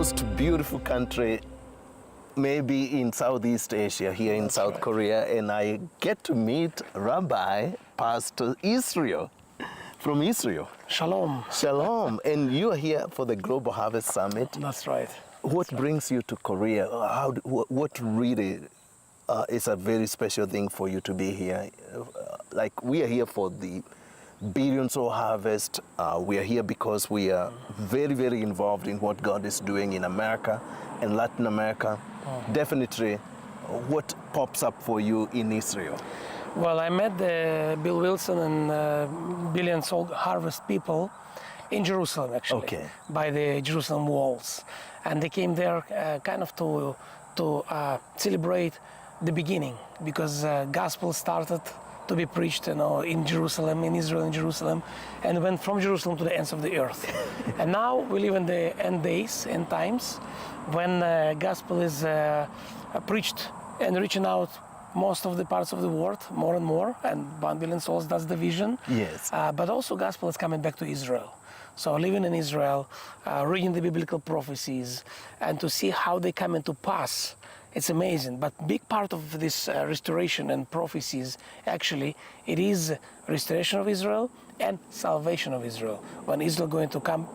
most beautiful country maybe in Southeast Asia, here in South right. Korea, and I get to meet Rabbi Pastor Israel from Israel. Shalom. Shalom. And you are here for the Global Harvest Summit. That's right. What brings you to Korea? What really is a very special thing for you to be here? Like, we are here for the Billion Soul Harvest. We are here because we are very, very involved in what God is doing in America and Latin America. Definitely, what pops up for you in Israel? Well, I met Bill Wilson and Billion Soul Harvest people in Jerusalem, actually, Okay. by the Jerusalem walls, and they came there kind of to celebrate the beginning, because gospel started to be preached, in Jerusalem, in Israel, in Jerusalem, and went from Jerusalem to the ends of the earth. And now we live in the end days, end times, when gospel is preached and reaching out most of the parts of the world, more and more, and 1 billion souls, that's the vision. Yes. But also gospel is coming back to Israel. So living in Israel, reading the biblical prophecies, and to see how they come into pass, it's amazing. But big part of this restoration and prophecies, actually, it is restoration of Israel and salvation of Israel. When Israel going to come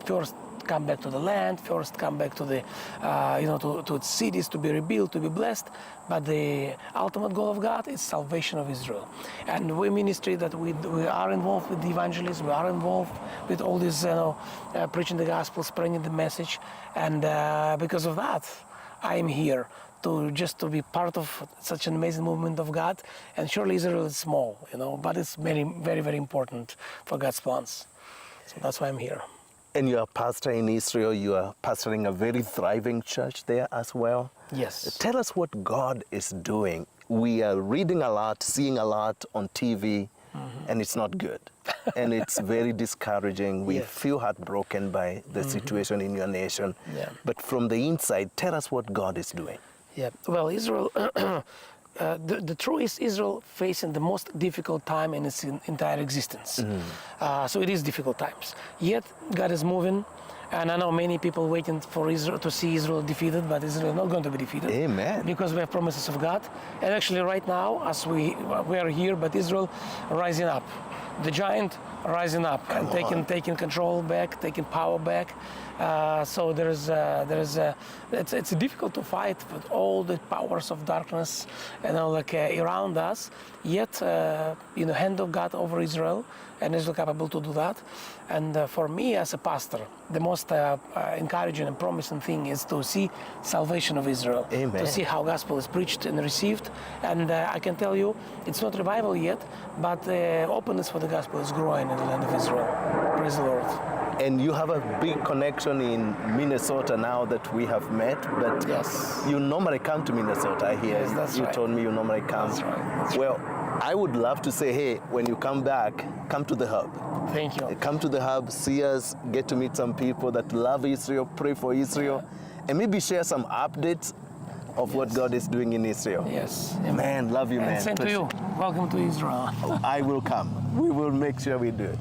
back to the land, first come back to the, to its cities, to be rebuilt, to be blessed. But the ultimate goal of God is salvation of Israel. And we ministry that we are involved with the evangelists, we are involved with all this, preaching the gospel, spreading the message. And because of that, I am here to be part of such an amazing movement of God. And surely Israel is small, but it's very, very, very important for God's plans. So that's why I'm here. And you are pastor in Israel. You are pastoring a very thriving church there as well. Yes. Tell us what God is doing. We are reading a lot, seeing a lot on TV, and it's not good. And it's very discouraging. We Yes. feel heartbroken by the situation in your nation. Yeah. But from the inside, tell us what God is doing. Yeah. Well, Israel, the truth is Israel facing the most difficult time in its entire existence. So it is difficult times. Yet God is moving. And I know many people waiting for Israel to see Israel defeated, but Israel is not going to be defeated. Amen. Because we have promises of God. And actually right now, as we are here, but Israel rising up. The giant rising up and taking control back, taking power back. So it's difficult to fight with all the powers of darkness, around us. Yet, hand of God over Israel, and Israel capable to do that. And for me as a pastor, the most encouraging and promising thing is to see salvation of Israel. Amen. To see how gospel is preached and received. And I can tell you, it's not revival yet, but openness for the gospel is growing in the land of Israel. Praise the Lord. And you have a big connection in Minnesota now that we have met, but Yes. you normally come to Minnesota, I hear. Yes, that's you right. told me you normally come. That's right. Well, I would love to say, hey, when you come back, come to the hub. Thank you. Come to the hub, see us, get to meet some people that love Israel, pray for Israel, and maybe share some updates of what God is doing in Israel. Yes. Man, love you, And man. same to you. Welcome to Israel. I will come. We will make sure we do it.